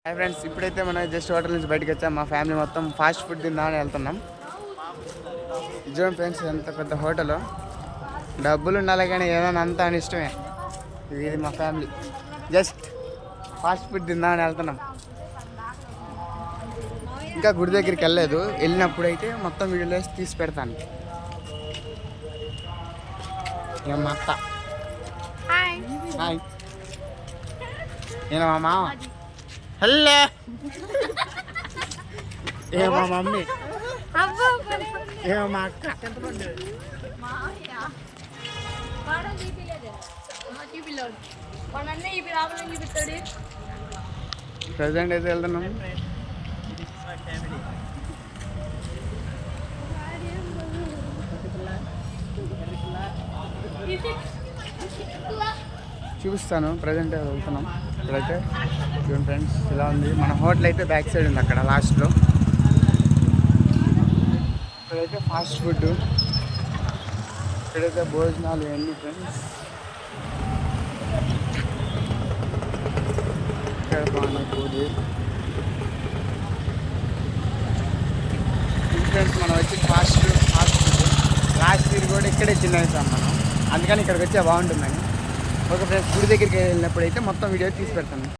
Hi friends, ఇప్పుడైతే మనం just hotel నుంచి బయటకు వచ్చాం. మా ఫ్యామిలీ మొత్తం ఫాస్ట్ ఫుడ్ తిందామని వెళ్తున్నాం. నిజం ఫ్రెండ్స్, ఎంత పెద్ద హోటల్, డబ్బులు ఉండాలి కానీ ఏదైనా అంతా అని ఇష్టమే. ఇది మా ఫ్యామిలీ జస్ట్ ఫాస్ట్ ఫుడ్ తిందామని వెళ్తున్నాం. ఇంకా గుడి దగ్గరికి వెళ్ళలేదు. వెళ్ళినప్పుడు అయితే మొత్తం వీడియోలో తీసి పెడతాను. మా అత్త హాయ్, నేను మా మామ హలో, ఏమో మా మమ్మీ, ఏమో మా అక్క. ప్రజెంట్ అయితే వెళ్తున్నాం. చూపిస్తాను. ప్రజెంట్ వెళ్తున్నాం. ఇప్పుడైతే చూడండి ఫ్రెండ్స్, ఇలా ఉంది మన హోటల్. అయితే బ్యాక్ సైడ్ ఉంది అక్కడ లాస్ట్లో. ఇక్కడైతే ఫాస్ట్ ఫుడ్, ఇక్కడైతే భోజనాలు ఇవన్నీ ఫ్రెండ్స్. ఇక్కడ పానీపూరి ఫ్రెండ్స్. మనం వచ్చి ఫాస్ట్ ఫుడ్ లాస్ట్ ఇయర్ కూడా ఇక్కడే తినేసాం మనం. అందుకని ఇక్కడికి వచ్చే బాగుంటుందని. ఒక ఫ్రెండ్స్ గుడి దగ్గరికి వెళ్ళినప్పుడు అయితే మొత్తం వీడియో తీసి పెడతాను.